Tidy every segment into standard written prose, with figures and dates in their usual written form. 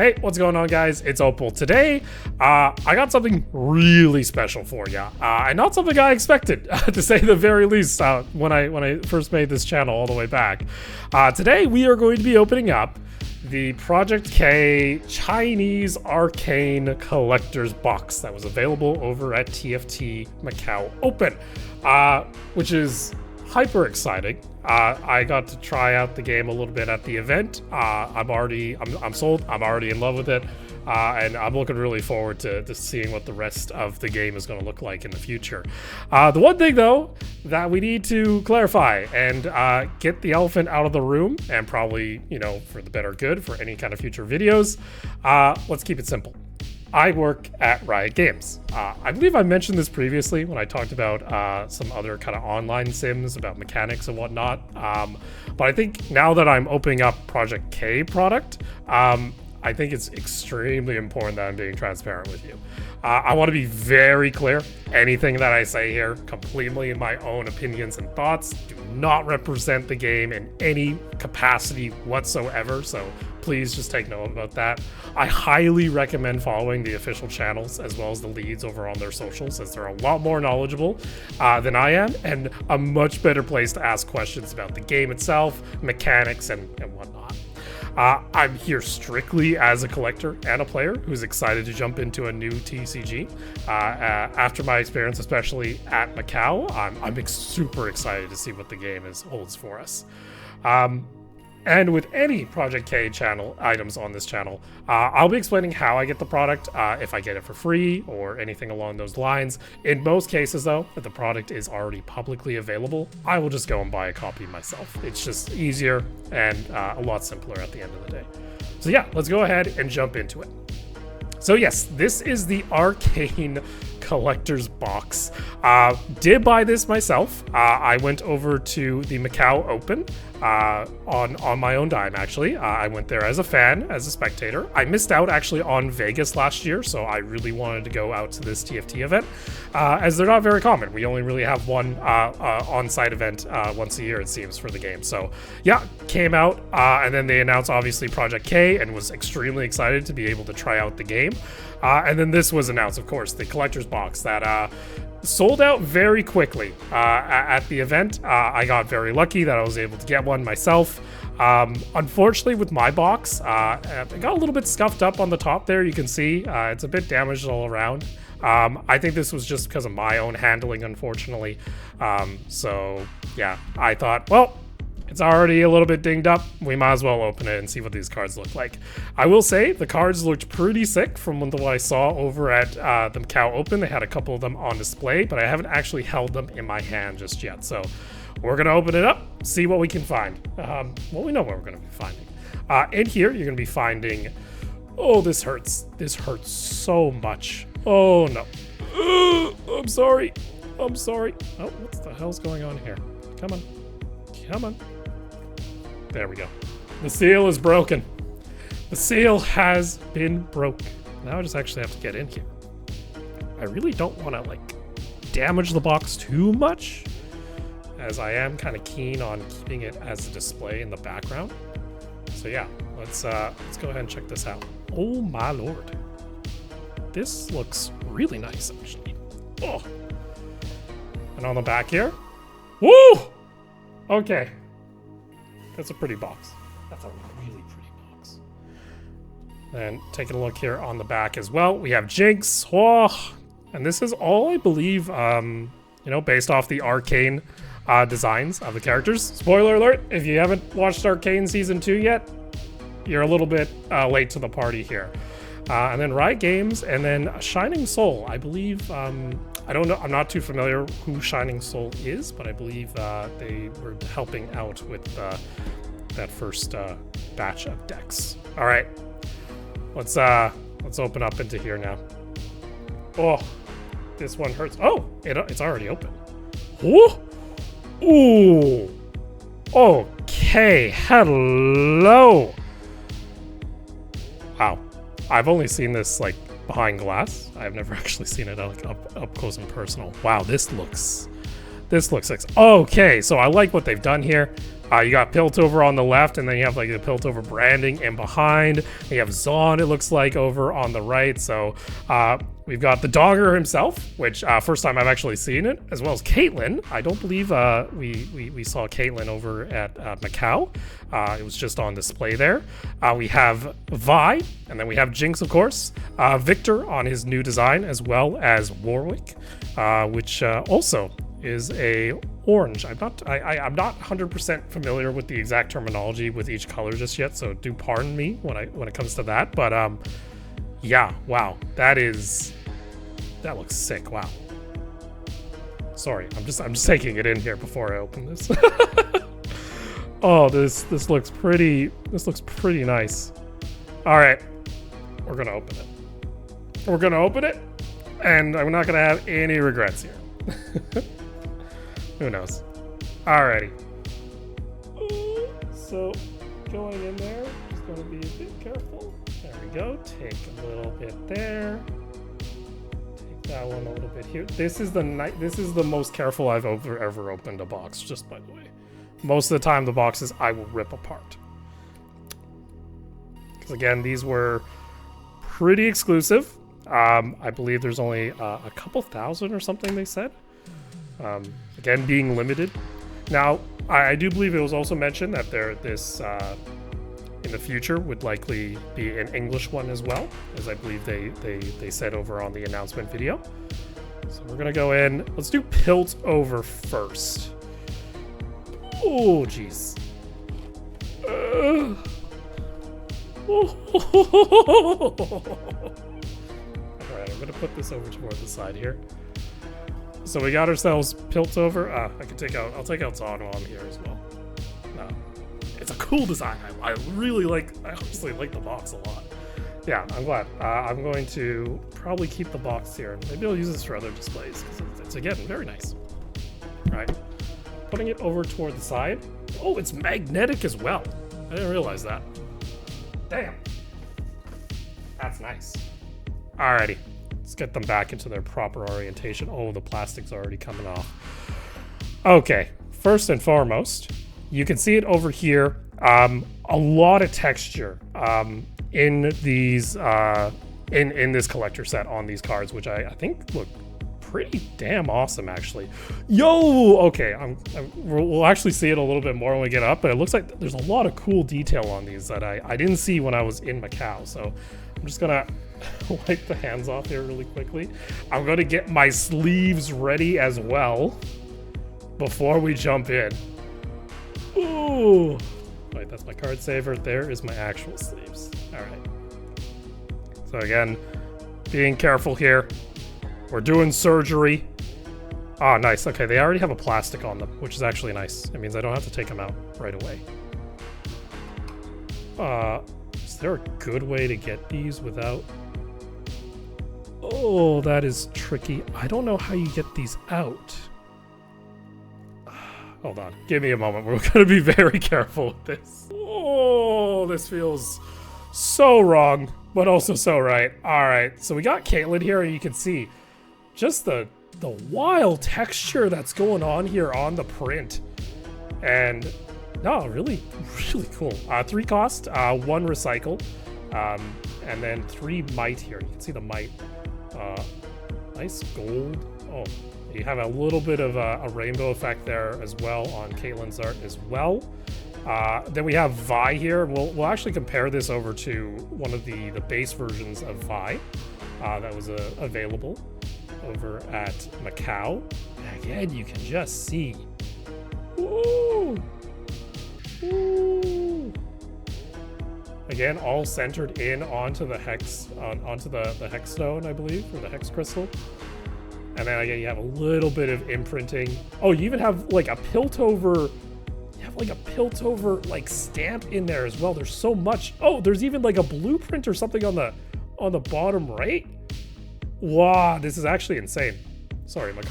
Hey, what's going on, guys? It's Opal. Today, I got something really special for you, and not something I expected, to say the very least, when I first made this channel all the way back. Today, we are going to be opening up the Project K Chinese Arcane Collector's Box that was available over at TFT Macau Open, which is hyper exciting. I got to try out the game a little bit at the event. I'm sold. I'm already in love with it, and I'm looking really forward to seeing what the rest of the game is going to look like in the future. The one thing, though, that we need to clarify and get the elephant out of the room, and probably, you know, for the better good for any kind of future videos, let's keep it simple. I work at Riot Games. I believe I mentioned this previously when I talked about some other kind of online sims about mechanics and whatnot. But I think now that I'm opening up Project K product, I think it's extremely important that I'm being transparent with you. I want to be very clear. Anything that I say here, completely in my own opinions and thoughts, do not represent the game in any capacity whatsoever. So please just take note about that. I highly recommend following the official channels as well as the leads over on their socials, as they're a lot more knowledgeable than I am, and a much better place to ask questions about the game itself, mechanics, and whatnot. I'm here strictly as a collector and a player who's excited to jump into a new TCG. After my experience, especially at Macau, I'm super excited to see what the game holds for us. And with any Project K channel items on this channel, I'll be explaining how I get the product, if I get it for free or anything along those lines. In most cases, though, if the product is already publicly available, I will just go and buy a copy myself. It's just easier and a lot simpler at the end of the day. So yeah, let's go ahead and jump into it. So yes, this is the Arcane Collector's Box. Did buy this myself. I went over to the Macau Open on my own dime, actually. I went there as a fan, as a spectator. I missed out actually on Vegas last year, so I really wanted to go out to this TFT event, as they're not very common. We only really have one on-site event once a year, it seems, for the game. So yeah, came out, and then they announced obviously Project K, and was extremely excited to be able to try out the game. And then this was announced, of course, the collector's box that sold out very quickly at the event. I got very lucky that I was able to get one myself. Unfortunately, with my box, it got a little bit scuffed up on the top there. You can see it's a bit damaged all around. I think this was just because of my own handling, unfortunately. So yeah, I thought, well, it's already a little bit dinged up. We might as well open it and see what these cards look like. I will say the cards looked pretty sick from what I saw over at the Macau Open. They had a couple of them on display, but I haven't actually held them in my hand just yet. So we're going to open it up, see what we can find. Well, we know what we're going to be finding. In here, you're going to be finding... Oh, this hurts. This hurts so much. Oh, no. I'm sorry. I'm sorry. Oh, what the hell's going on here? Come on. Come on. There we go. The seal is broken. The seal has been broke. Now I just actually have to get in here. I really don't want to, like, damage the box too much, as I am kind of keen on keeping it as a display in the background. So yeah, let's go ahead and check this out. Oh my lord. This looks really nice, actually. Oh. And on the back here. Woo! Okay. That's a pretty box. That's a really pretty box. And taking a look here on the back as well, we have Jinx. Oh, and this is all, I believe, you know, based off the Arcane designs of the characters. Spoiler alert, if you haven't watched Arcane Season 2 yet, you're a little bit late to the party here. And then Riot Games, and then Shining Soul. I believe, I don't know, I'm not too familiar who Shining Soul is, but I believe they were helping out with that first batch of decks. All right, let's open up into here now. Oh, this one hurts. Oh, it's already open. Ooh, ooh. Okay, hello. Wow, I've only seen this like behind glass. I've never actually seen it like up close and personal. Wow, this looks like, okay, so I like what they've done here. You got Piltover on the left, and then you have like the Piltover branding and behind. And you have Zon, it looks like, over on the right. So we've got the Dogger himself, which first time I've actually seen it, as well as Caitlyn. I don't believe we saw Caitlyn over at Macau. It was just on display there. We have Vi, and then we have Jinx, of course. Victor on his new design, as well as Warwick, which also is a orange. I'm not 100% familiar with the exact terminology with each color just yet, so do pardon me when it comes to that. But yeah, wow, that looks sick. Wow. Sorry, I'm just taking it in here before I open this. Oh, this looks pretty nice. All right, we're gonna open it. We're gonna open it, and I'm not gonna have any regrets here. Who knows? Alrighty. So going in there, just gonna be a bit careful. There we go. Take a little bit there. Take that one a little bit here. This is the most careful I've ever opened a box, just by the way. Most of the time the boxes I will rip apart. Because again, these were pretty exclusive. I believe there's only a couple thousand or something they said. Again, being limited. Now, I do believe it was also mentioned that this in the future would likely be an English one as well, as I believe they said over on the announcement video. So we're gonna go in. Let's do Piltover first. Oh, jeez. Alright, I'm gonna put this over toward the side here. So we got ourselves Piltover. I'll take out Zon while I'm here as well. It's a cool design. I honestly like the box a lot. Yeah, I'm glad. I'm going to probably keep the box here. Maybe I'll use this for other displays, because it's again, very nice. All right, putting it over toward the side. Oh, it's magnetic as well. I didn't realize that. Damn. That's nice. Alrighty. Let's get them back into their proper orientation. Oh, the plastic's already coming off. Okay, first and foremost, you can see it over here. A lot of texture in these in this collector set on these cards, which I think look pretty damn awesome, actually. Yo, okay, we'll actually see it a little bit more when we get up, but it looks like there's a lot of cool detail on these that I didn't see when I was in Macau. So I'm just gonna wipe the hands off here really quickly. I'm gonna get my sleeves ready as well before we jump in. Ooh, wait, that's my card saver. There is my actual sleeves. All right. So again, being careful here. We're doing surgery. Ah, nice. Okay, they already have a plastic on them, which is actually nice. It means I don't have to take them out right away. Is there a good way to get these without... Oh, that is tricky. I don't know how you get these out. Hold on. Give me a moment. We're going to be very careful with this. Oh, this feels so wrong, but also so right. All right, so we got Caitlyn here, and you can see just the wild texture that's going on here on the print. And no, really cool. 3 cost, 1 recycle, and then 3 might here. You can see the might. Nice gold. Oh, you have a little bit of a rainbow effect there as well on Caitlyn's art as well. Then we have Vi here. We'll actually compare this over to one of the base versions of Vi that was available over at Macau. And again, you can just see. Ooh. Ooh. Again, all centered in onto the hex, onto the hex stone, I believe, or the hex crystal. And then again, you have a little bit of imprinting. Oh, you even have like a Piltover. You have like a Piltover like stamp in there as well. There's so much. Oh, there's even like a blueprint or something on the bottom right. Wow, this is actually insane. Sorry, my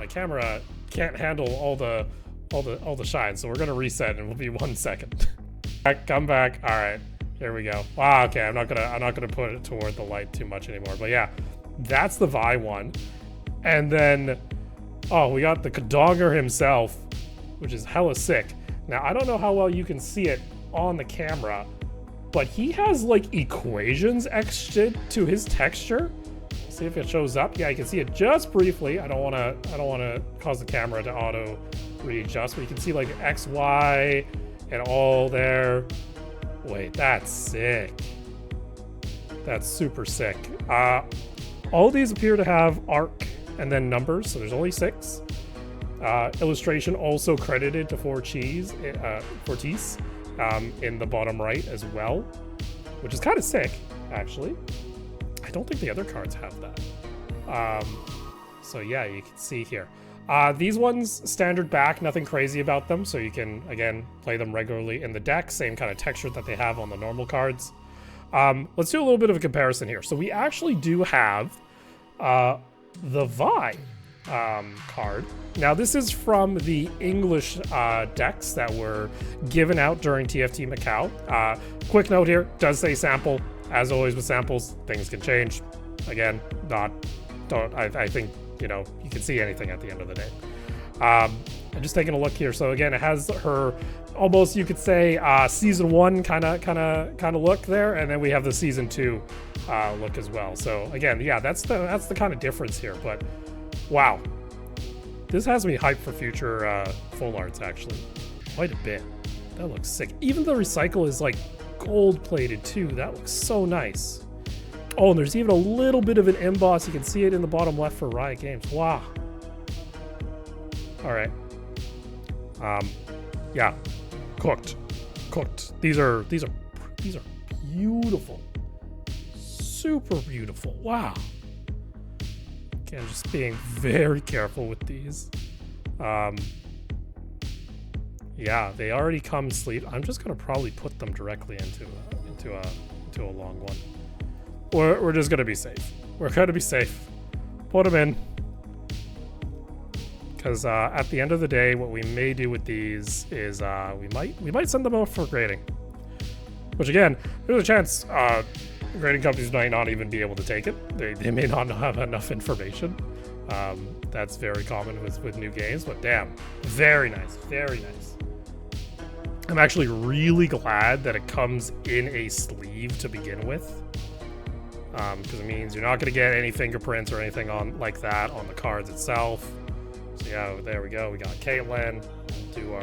camera can't handle all the shine, so we're gonna reset and we'll be 1 second. Come back. All right, here we go. Wow. Okay, I'm not gonna put it toward the light too much anymore. But yeah, that's the Vi one, and then oh, we got the Dogger himself, which is hella sick. Now, I don't know how well you can see it on the camera, but he has like equations etched to his texture. See if it shows up. Yeah, you can see it just briefly. I don't want to cause the camera to auto readjust, but you can see like X, Y, and all there. Wait, that's sick. That's super sick. All these appear to have arc and then numbers, so there's only 6. Illustration also credited to Fortis in the bottom right as well, which is kind of sick, actually. I don't think the other cards have that. So yeah, you can see here. These ones, standard back, nothing crazy about them, so you can, again, play them regularly in the deck. Same kind of texture that they have on the normal cards. Let's do a little bit of a comparison here. So we actually do have the Vi card. Now, this is from the English decks that were given out during TFT Macau. Quick note here, does say sample. As always with samples, things can change. Again, I think, you know, you can see anything at the end of the day. I'm just taking a look here. So again, it has her almost, you could say, season 1 kind of look there, and then we have the season 2 look as well. So again, yeah, that's the kind of difference here. But wow, this has me hyped for future full arts, actually, quite a bit. That looks sick. Even the recycle is like gold plated too. That looks so nice. Oh, and there's even a little bit of an emboss. You can see it in the bottom left for Riot Games. Wow. All right. Yeah, cooked. These are beautiful, super beautiful. Wow. Again, just being very careful with these. Yeah, they already come sleeved. I'm just gonna probably put them directly into a long one. We're just gonna be safe. We're gonna be safe. Put them in. Because at the end of the day, what we may do with these is we might send them off for grading. Which again, there's a chance grading companies might not even be able to take it. They may not have enough information. That's very common with new games, but damn, very nice, very nice. I'm actually really glad that it comes in a sleeve to begin with. Because it means you're not going to get any fingerprints or anything on like that on the cards itself. So yeah, there we go. We got Caitlyn. Do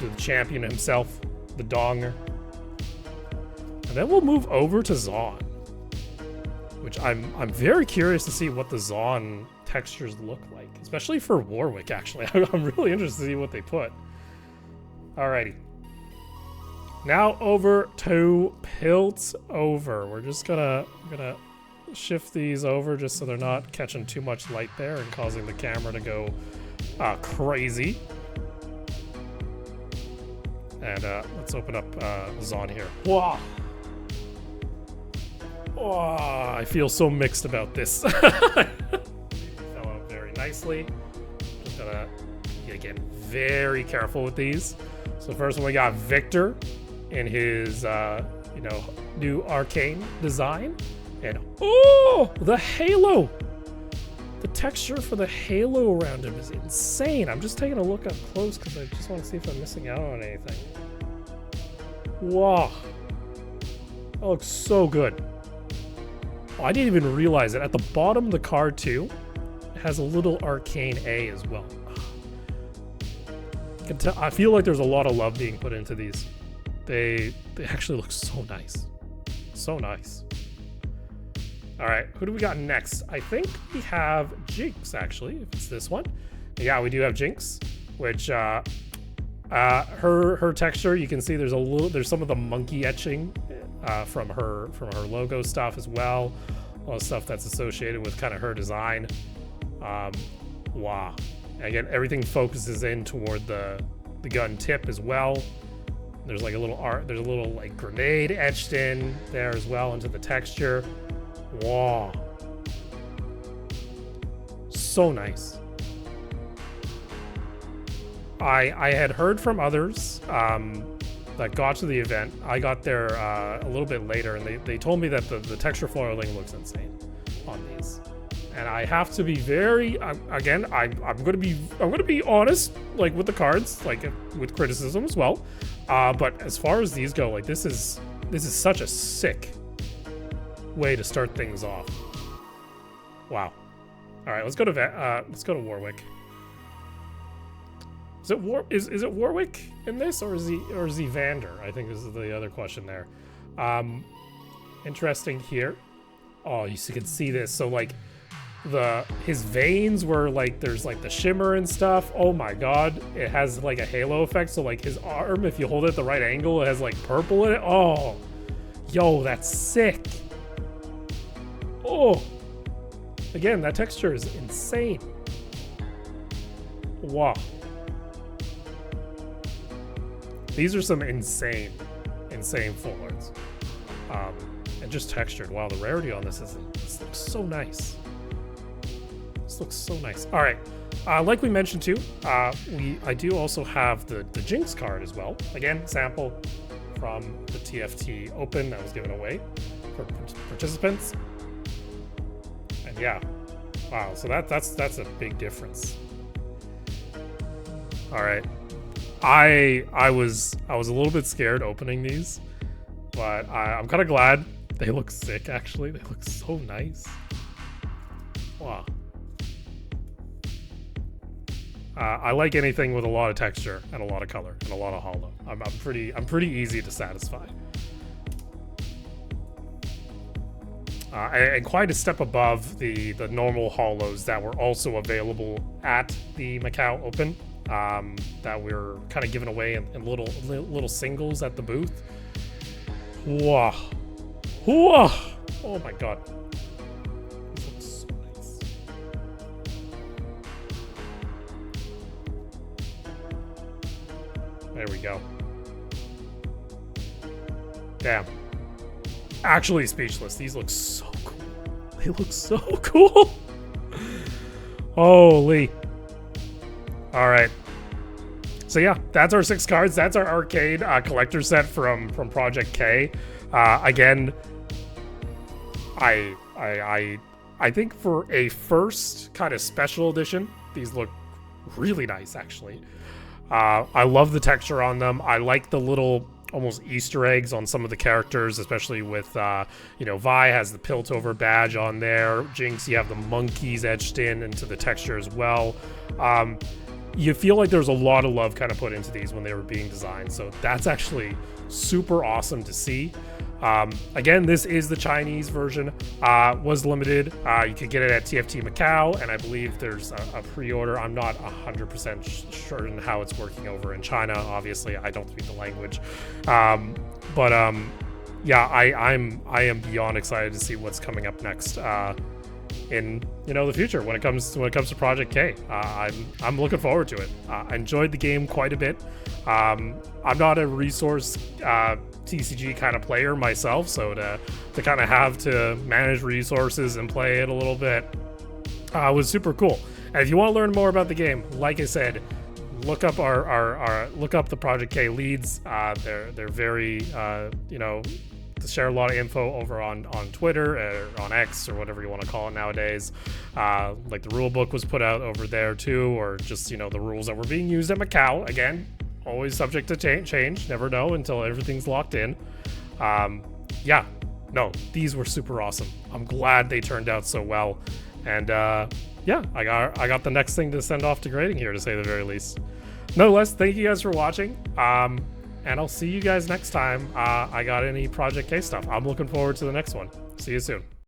the champion himself, the Donger. And then we'll move over to Zaun, which I'm very curious to see what the Zaun textures look like, especially for Warwick. Actually, I'm really interested to see what they put. Alrighty. Now over to Piltover. We're just gonna shift these over just so they're not catching too much light there and causing the camera to go crazy. And let's open up Zaun here. Wow. Oh, I feel so mixed about this. Fell out very nicely. Just gotta, again, very careful with these. So first one, we got Victor in his, new Arcane design. And oh, the halo! The texture for the halo around him is insane. I'm just taking a look up close because I just want to see if I'm missing out on anything. Wow. That looks so good. Oh, I didn't even realize it. At the bottom of the card, too, it has a little Arcane A as well. I feel like there's a lot of love being put into these. They actually look so nice. So nice. All right, who do we got next? I think we have Jinx, actually, if it's this one. Yeah, we do have Jinx, which her texture, you can see there's some of the monkey etching from her logo stuff as well. All the stuff that's associated with kind of her design. Wow. Again, everything focuses in toward the gun tip as well. There's like a little there's a little like grenade etched in there as well into the texture. Wow. So nice. I had heard from others that got to the event. I got there a little bit later, and they told me that the texture foiling looks insane on these. And I have to be very again. I'm gonna be honest, like with the cards, like with criticism as well. But as far as these go, like this is such a sick way to start things off. Wow. All right, let's go to Warwick. Is it Warwick in this, or is he Vander? I think this is the other question there. Interesting here. Oh, you can see this. So like his veins were like there's like the shimmer and stuff. Oh my god, it has like a halo effect. So like his arm, if you hold it at the right angle, it has like purple in it. Oh, yo, that's sick. Oh, again, that texture is insane. Wow. These are some insane full arts. And just textured. Wow, the rarity on this looks so nice. This looks so nice. All right, like we mentioned too, I do also have the Jinx card as well. Again, sample from the TFT Open that was given away for participants. And yeah, wow. So that's a big difference. All right, I was a little bit scared opening these, but I'm kind of glad. They look sick, actually. They look so nice. Wow. I like anything with a lot of texture and a lot of color and a lot of holo. I'm pretty easy to satisfy. And quite a step above the normal holos that were also available at the Macau Open. That we were kind of giving away in little singles at the booth. Wow. Whoa! Oh my god. This looks so nice. There we go. Damn. Actually speechless. These look so cool. They look so cool. Holy. Alright. So yeah, that's our 6 cards. That's our Arcane collector set from Project K. Again, I think for a first kind of special edition, these look really nice, actually. I love the texture on them. I like the little almost Easter eggs on some of the characters, especially with, Vi has the Piltover badge on there. Jinx, you have the monkeys etched into the texture as well. You feel like there's a lot of love kind of put into these when they were being designed. So that's actually super awesome to see. Again, this is the Chinese version, was limited. You could get it at TFT Macau, and I believe there's a pre-order. I'm not 100% sure in how it's working over in China. Obviously, I don't speak the language. Yeah, I am beyond excited to see what's coming up next in the future when it comes to Project K. I'm looking forward to it. I enjoyed the game quite a bit. I'm not a resource TCG kind of player myself, so to kind of have to manage resources and play it a little bit was super cool. And if you want to learn more about the game, like I said, look up look up the Project K leads. They're very share a lot of info over on Twitter or on X or whatever you want to call it nowadays. Like the rule book was put out over there too, or just the rules that were being used at Macau. Again, always subject to change. Never know until everything's locked in. Yeah, no, these were super awesome. I'm glad they turned out so well. And yeah, I got the next thing to send off to grading here, to say the very least. Nonetheless, thank you guys for watching. And I'll see you guys next time I got any Project K stuff. I'm looking forward to the next one. See you soon.